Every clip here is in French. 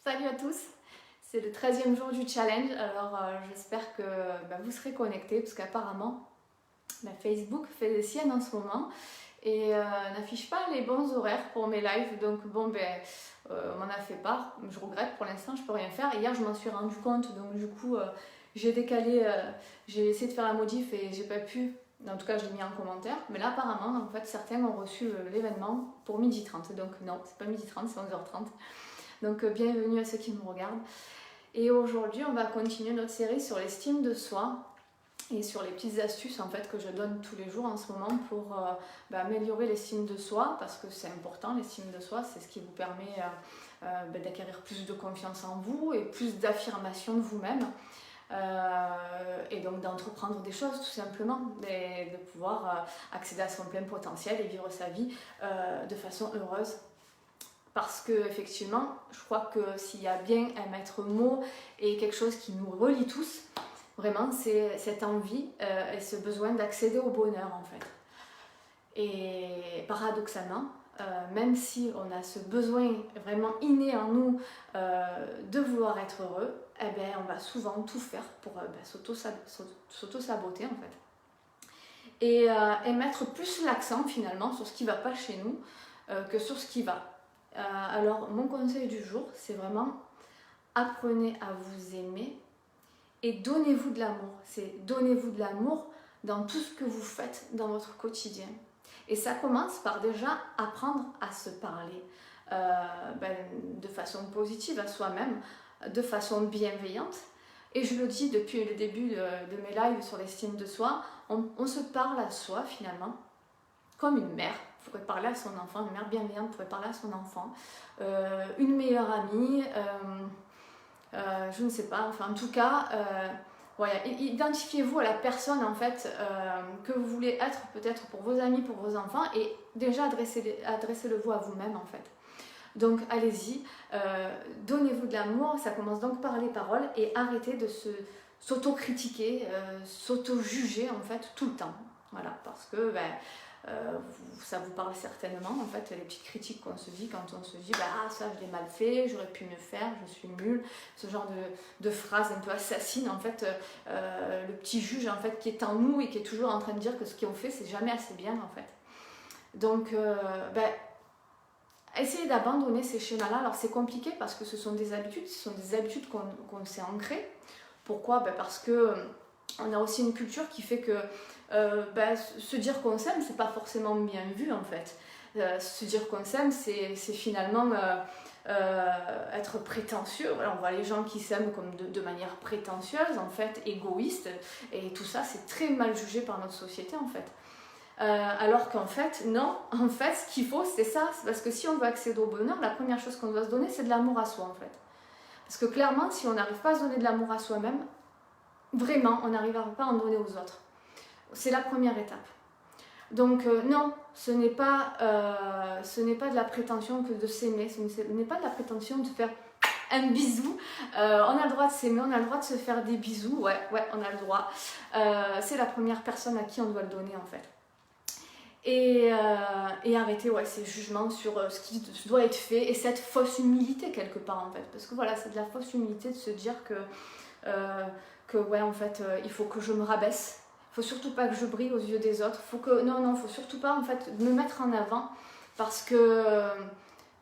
Salut à tous, c'est le 13e jour du challenge, alors j'espère que vous serez connectés parce qu'apparemment Facebook fait des siennes en ce moment et n'affiche pas les bons horaires pour mes lives, donc on m'en a fait part, je regrette pour l'instant, je peux rien faire. Hier je m'en suis rendu compte, donc du coup j'ai décalé, j'ai essayé de faire la modif et j'ai pas pu, en tout cas je l'ai mis en commentaire, mais là apparemment en fait certains ont reçu l'événement pour 12h30, donc non c'est pas 12h30, c'est 11h30. Donc bienvenue à ceux qui me regardent. Et aujourd'hui, on va continuer notre série sur l'estime de soi et sur les petites astuces en fait que je donne tous les jours en ce moment pour améliorer l'estime de soi, parce que c'est important. L'estime de soi, c'est ce qui vous permet d'acquérir plus de confiance en vous et plus d'affirmation de vous-même. Et donc d'entreprendre des choses tout simplement, de pouvoir accéder à son plein potentiel et vivre sa vie de façon heureuse. Parce que effectivement, je crois que s'il y a bien un maître mot et quelque chose qui nous relie tous, vraiment, c'est cette envie et ce besoin d'accéder au bonheur en fait. Et paradoxalement, même si on a ce besoin vraiment inné en nous de vouloir être heureux, eh bien, on va souvent tout faire pour s'auto-saboter en fait. Et mettre plus l'accent finalement sur ce qui ne va pas chez nous que sur ce qui va. Alors mon conseil du jour, c'est vraiment apprenez à vous aimer et donnez-vous de l'amour. C'est donnez-vous de l'amour dans tout ce que vous faites dans votre quotidien. Et ça commence par déjà apprendre à se parler de façon positive à soi-même, de façon bienveillante. Et je le dis depuis le début de mes lives sur l'estime de soi, on se parle à soi finalement comme une mère pourrait parler à son enfant, une mère bienveillante pourrait parler à son enfant, une meilleure amie, je ne sais pas, enfin en tout cas, voilà, identifiez-vous à la personne en fait que vous voulez être peut-être pour vos amis, pour vos enfants, et déjà adressez-le vous à vous-même en fait. Donc allez-y, donnez-vous de l'amour, ça commence donc par les paroles, et arrêtez de s'auto-critiquer, s'auto-juger en fait tout le temps. Voilà, parce que ça vous parle certainement en fait, les petites critiques qu'on se dit quand on se dit ça je l'ai mal fait, j'aurais pu mieux faire, je suis nulle, ce genre de phrases un peu assassines en fait, le petit juge en fait qui est en nous et qui est toujours en train de dire que ce qu'on fait c'est jamais assez bien en fait. Donc essayez d'abandonner ces schémas-là. Alors c'est compliqué parce que ce sont des habitudes qu'on s'est ancrées. Pourquoi? Parce que on a aussi une culture qui fait que se dire qu'on s'aime, c'est pas forcément bien vu en fait. Se dire qu'on s'aime, c'est finalement être prétentieux. Voilà, on voit les gens qui s'aiment comme de manière prétentieuse, en fait, égoïste, et tout ça, c'est très mal jugé par notre société en fait. Alors qu'en fait, non, en fait, ce qu'il faut, c'est ça. C'est parce que si on veut accéder au bonheur, la première chose qu'on doit se donner, c'est de l'amour à soi en fait. Parce que clairement, si on n'arrive pas à se donner de l'amour à soi-même, vraiment, on n'arrivera pas à en donner aux autres. C'est la première étape. Donc non, ce n'est pas de la prétention que de s'aimer, ce n'est pas de la prétention de faire un bisou. On a le droit de s'aimer, on a le droit de se faire des bisous, ouais, on a le droit. C'est la première personne à qui on doit le donner en fait. Et arrêter ces jugements sur ce qui doit être fait et cette fausse humilité quelque part en fait. Parce que voilà, c'est de la fausse humilité de se dire que il faut que je me rabaisse. Il faut surtout pas que je brille aux yeux des autres. Faut surtout pas en fait me mettre en avant parce que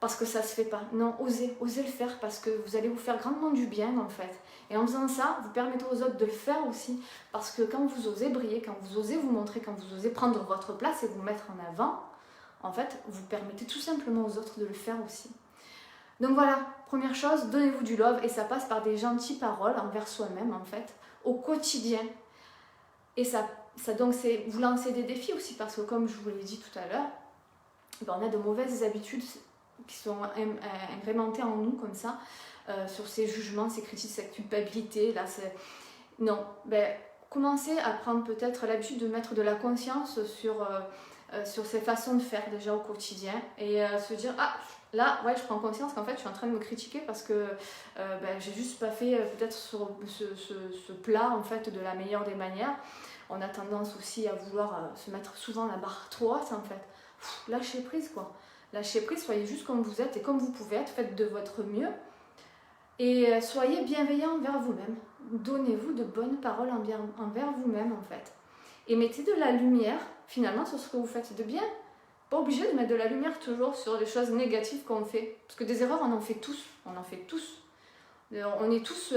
ça se fait pas. Non, osez le faire parce que vous allez vous faire grandement du bien en fait. Et en faisant ça, vous permettez aux autres de le faire aussi, parce que quand vous osez briller, quand vous osez vous montrer, quand vous osez prendre votre place et vous mettre en avant, en fait, vous permettez tout simplement aux autres de le faire aussi. Donc voilà, première chose, donnez-vous du love, et ça passe par des gentilles paroles envers soi-même en fait, au quotidien. Et ça donc c'est vous lancer des défis aussi, parce que comme je vous l'ai dit tout à l'heure, on a de mauvaises habitudes qui sont agrémentées en nous comme ça, sur ces jugements, ces critiques, cette culpabilité. Là, non, commencez à prendre peut-être l'habitude de mettre de la conscience sur ces façons de faire déjà au quotidien, et se dire là, je prends conscience qu'en fait, je suis en train de me critiquer parce que j'ai juste pas fait peut-être sur ce plat en fait de la meilleure des manières. On a tendance aussi à vouloir se mettre souvent la barre trop haute en fait. Lâchez prise quoi. Lâchez prise, soyez juste comme vous êtes et comme vous pouvez être, faites de votre mieux. Et soyez bienveillant envers vous-même. Donnez-vous de bonnes paroles envers vous-même en fait. Et mettez de la lumière finalement sur ce que vous faites de bien. Pas obligé de mettre de la lumière toujours sur les choses négatives qu'on fait. Parce que des erreurs, on en fait tous. On en fait tous. On est tous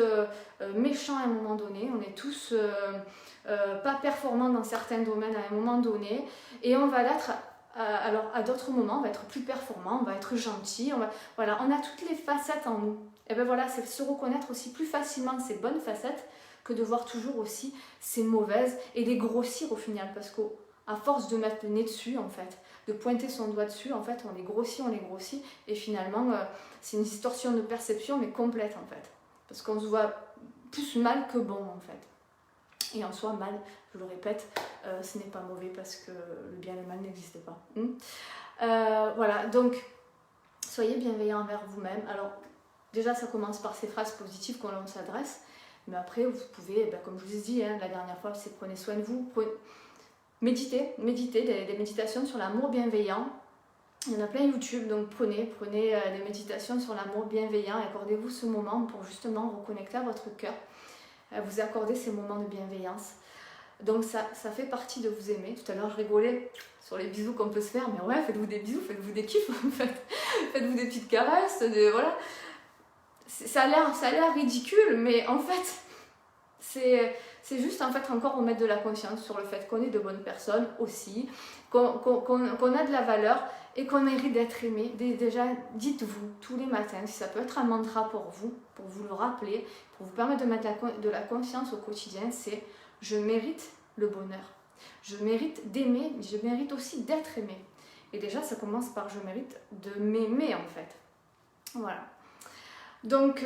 méchants à un moment donné. On est tous pas performants dans certains domaines à un moment donné. Et on va l'être alors à d'autres moments. On va être plus performant. On va être gentil. Voilà, on a toutes les facettes en nous. Et bien voilà, c'est se reconnaître aussi plus facilement ces bonnes facettes que de voir toujours aussi ces mauvaises et les grossir au final. Parce qu'à force de mettre le nez dessus, en fait, de pointer son doigt dessus, en fait, on les grossit, et finalement, c'est une distorsion de perception, mais complète, en fait. Parce qu'on se voit plus mal que bon, en fait. Et en soi, mal, je le répète, ce n'est pas mauvais, parce que le bien et le mal n'existent pas. Voilà, donc, soyez bienveillants envers vous-même. Alors, déjà, ça commence par ces phrases positives qu'on s'adresse, mais après, vous pouvez, comme je vous ai dit la dernière fois, c'est prenez soin de vous, méditez des méditations sur l'amour bienveillant. Il y en a plein YouTube, donc prenez des méditations sur l'amour bienveillant et accordez-vous ce moment pour justement reconnecter à votre cœur, vous accorder ces moments de bienveillance. Donc ça fait partie de vous aimer. Tout à l'heure je rigolais sur les bisous qu'on peut se faire, mais ouais, faites-vous des bisous, faites-vous des kiffs, faites-vous des petites caresses, voilà. Ça a l'air ridicule, mais en fait c'est juste en fait encore remettre de la conscience sur le fait qu'on est de bonnes personnes aussi, qu'on a de la valeur et qu'on mérite d'être aimé. Déjà, dites-vous tous les matins, si ça peut être un mantra pour vous le rappeler, pour vous permettre de mettre de la conscience au quotidien, c'est « je mérite le bonheur, je mérite d'aimer, je mérite aussi d'être aimé ». Et déjà, ça commence par « je mérite de m'aimer » en fait. Voilà. Donc,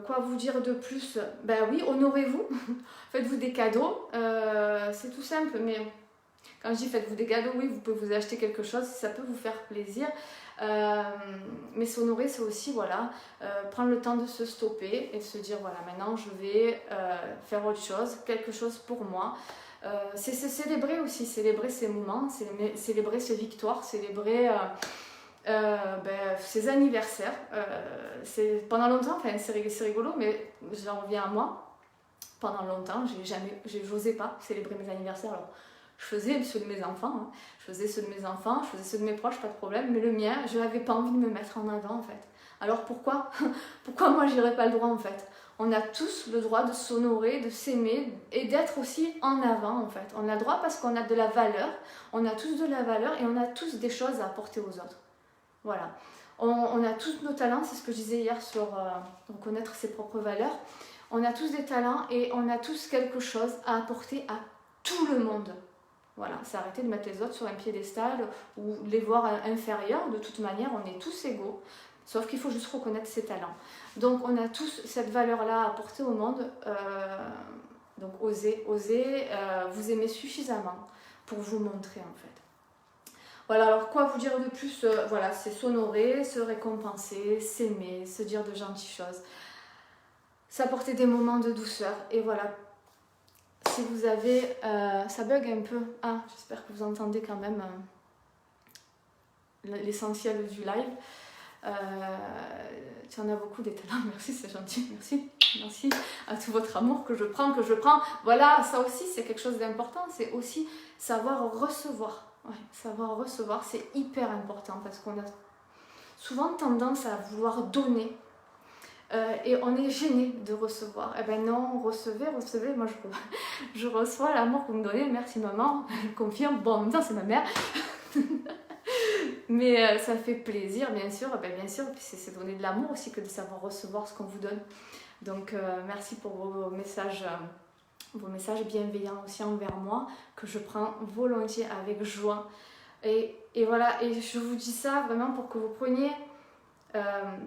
quoi vous dire de plus? Ben oui, honorez-vous, faites-vous des cadeaux, c'est tout simple, mais quand je dis faites-vous des cadeaux, oui, vous pouvez vous acheter quelque chose si ça peut vous faire plaisir, mais s'honorer, c'est aussi, voilà, prendre le temps de se stopper et de se dire, voilà, maintenant je vais faire autre chose, quelque chose pour moi. C'est célébrer aussi, célébrer ces moments, célébrer ces victoires, célébrer... ces anniversaires, pendant longtemps, enfin, c'est rigolo, mais j'en reviens à moi. Pendant longtemps, j'osais pas célébrer mes anniversaires. Alors, je faisais ceux de mes enfants, je faisais ceux de mes enfants, je faisais ceux de mes proches, pas de problème, mais le mien, je n'avais pas envie de me mettre en avant en fait. Alors pourquoi moi j'aurais pas le droit en fait? On a tous le droit de s'honorer, de s'aimer et d'être aussi en avant en fait. On a le droit parce qu'on a de la valeur, on a tous de la valeur et on a tous des choses à apporter aux autres. Voilà, on a tous nos talents, c'est ce que je disais hier sur reconnaître ses propres valeurs. On a tous des talents et on a tous quelque chose à apporter à tout le monde. Voilà, c'est arrêter de mettre les autres sur un piédestal ou les voir inférieurs. De toute manière, on est tous égaux, sauf qu'il faut juste reconnaître ses talents. Donc on a tous cette valeur-là à apporter au monde. Donc osez vous aimer suffisamment pour vous montrer en fait. Voilà, alors quoi vous dire de plus? Voilà, c'est s'honorer, se récompenser, s'aimer, se dire de gentilles choses, s'apporter des moments de douceur. Et voilà, si vous avez... ça bug un peu. Ah, j'espère que vous entendez quand même l'essentiel du live. Tu en as beaucoup des talents, merci, c'est gentil, merci à tout votre amour que je prends. Voilà, ça aussi c'est quelque chose d'important, c'est aussi savoir recevoir. Ouais, savoir recevoir, c'est hyper important parce qu'on a souvent tendance à vouloir donner et on est gêné de recevoir. Eh ben non, recevez, moi je reçois l'amour que vous me donnez, merci maman, elle confirme, bon en même temps c'est ma mère. Mais ça fait plaisir bien sûr, bien sûr, puis c'est donner de l'amour aussi que de savoir recevoir ce qu'on vous donne. Donc merci pour vos messages bienveillants aussi envers moi, que je prends volontiers avec joie. Et voilà, et je vous dis ça vraiment pour que vous preniez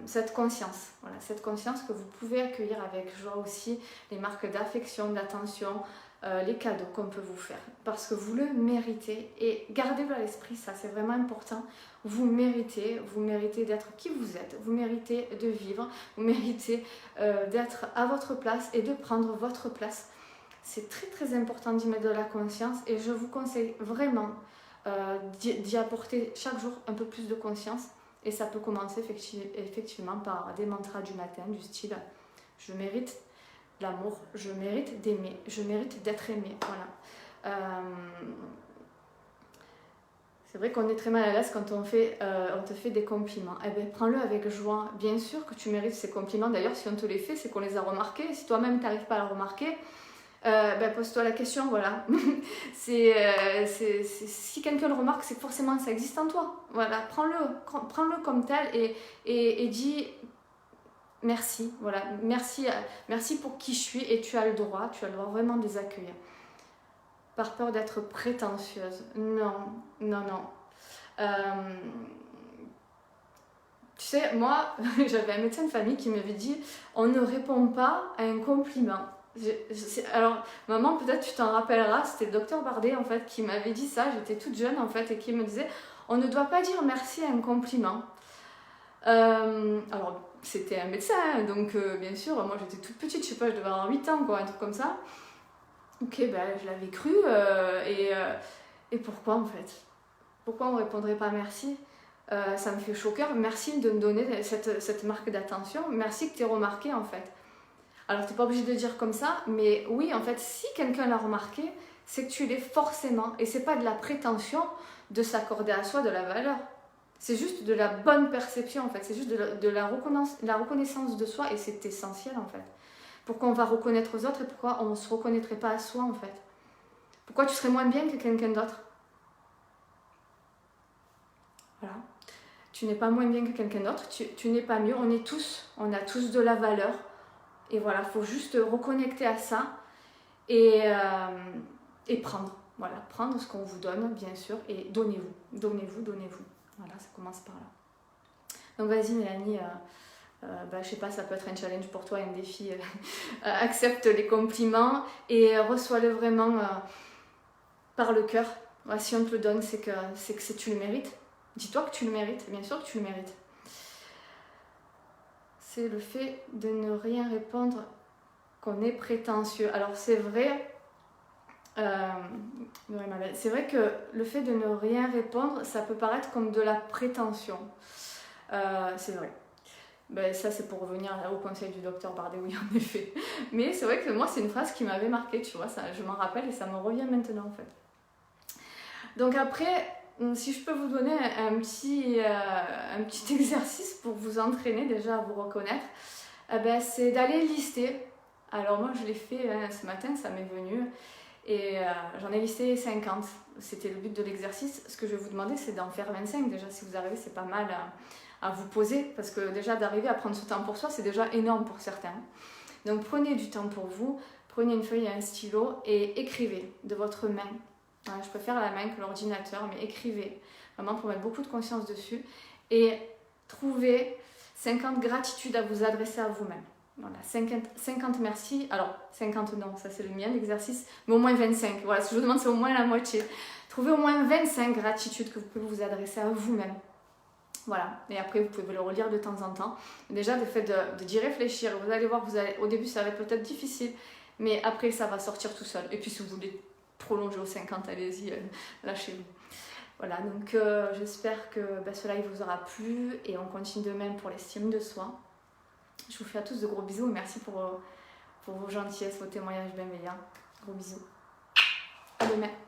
cette conscience. Voilà, cette conscience que vous pouvez accueillir avec joie aussi les marques d'affection, d'attention, les cadeaux qu'on peut vous faire. Parce que vous le méritez. Et gardez-le à l'esprit, ça c'est vraiment important. Vous méritez d'être qui vous êtes. Vous méritez de vivre. Vous méritez d'être à votre place et de prendre votre place. C'est très très important d'y mettre de la conscience et je vous conseille vraiment d'y apporter chaque jour un peu plus de conscience Et ça peut commencer effectivement par des mantras du matin, du style « je mérite l'amour, je mérite d'aimer, je mérite d'être aimé ». Voilà. C'est vrai qu'on est très mal à l'aise quand on te fait des compliments. Eh bien, prends-le avec joie. Bien sûr que tu mérites ces compliments. D'ailleurs, si on te les fait, c'est qu'on les a remarqués. Si toi-même, tu n'arrives pas à le remarquer, pose-toi la question, voilà. Si quelqu'un le remarque, c'est que forcément ça existe en toi. Voilà, prends-le comme tel et dis merci. Voilà, merci pour qui je suis et tu as le droit vraiment de les accueillir. Par peur d'être prétentieuse. Non. Tu sais, moi, j'avais un médecin de famille qui m'avait dit on ne répond pas à un compliment. Alors, maman, peut-être tu t'en rappelleras, c'était le docteur Bardet en fait qui m'avait dit ça, j'étais toute jeune en fait, et qui me disait on ne doit pas dire merci à un compliment. Alors, c'était un médecin, donc bien sûr, moi j'étais toute petite, je sais pas, je devais avoir 8 ans, quoi, un truc comme ça. Ok, je l'avais cru, et pourquoi en fait? Pourquoi on ne répondrait pas merci? Ça me fait chaud au cœur, merci de me donner cette marque d'attention, merci que tu aies remarqué en fait. Alors tu n'es pas obligé de le dire comme ça, mais oui, en fait, si quelqu'un l'a remarqué, c'est que tu l'es forcément, et c'est pas de la prétention de s'accorder à soi de la valeur. C'est juste de la bonne perception en fait, c'est juste de la reconnaissance de soi, et c'est essentiel en fait. Pourquoi on va reconnaître aux autres et pourquoi on ne se reconnaîtrait pas à soi en fait? Pourquoi tu serais moins bien que quelqu'un d'autre? Voilà. Tu n'es pas moins bien que quelqu'un d'autre, tu n'es pas mieux, on a tous de la valeur. Et voilà, il faut juste reconnecter à ça et prendre. Voilà, prendre ce qu'on vous donne, bien sûr, et donnez-vous. Voilà, ça commence par là. Donc vas-y Mélanie, je sais pas, ça peut être un challenge pour toi, un défi. Accepte les compliments et reçois-le vraiment par le cœur. Ouais, si on te le donne, c'est que tu le mérites. Dis-toi que tu le mérites, bien sûr que tu le mérites. C'est le fait de ne rien répondre qu'on est prétentieux. Alors c'est vrai, c'est vrai que le fait de ne rien répondre, ça peut paraître comme de la prétention. C'est vrai. Ça c'est pour revenir au conseil du docteur Bardet, oui en effet. Mais c'est vrai que moi c'est une phrase qui m'avait marquée, tu vois, ça, je m'en rappelle et ça me revient maintenant en fait. Donc après, si je peux vous donner un petit exercice pour vous entraîner déjà à vous reconnaître, c'est d'aller lister. Alors moi je l'ai fait ce matin, ça m'est venu, et j'en ai listé 50. C'était le but de l'exercice. Ce que je vais vous demander, c'est d'en faire 25. Déjà, si vous arrivez, c'est pas mal à vous poser, parce que déjà d'arriver à prendre ce temps pour soi, c'est déjà énorme pour certains. Donc prenez du temps pour vous, prenez une feuille et un stylo et écrivez de votre main. Je préfère la main que l'ordinateur, mais écrivez, vraiment pour mettre beaucoup de conscience dessus, et trouvez 50 gratitudes à vous adresser à vous-même. Voilà, 50 merci, alors 50 non, ça c'est le mien l'exercice, mais au moins 25, voilà, ce que je vous demande c'est au moins la moitié. Trouvez au moins 25 gratitudes que vous pouvez vous adresser à vous-même. Voilà, et après vous pouvez le relire de temps en temps. Déjà, le fait d'y réfléchir, vous allez voir, au début ça va être peut-être difficile, mais après ça va sortir tout seul. Et puis si vous voulez prolonger aux 50, allez-y, lâchez-vous. Voilà, donc j'espère que ce live vous aura plu et on continue de même pour l'estime de soi. Je vous fais à tous de gros bisous et merci pour vos gentillesses, vos témoignages bienveillants. Gros bisous. À demain.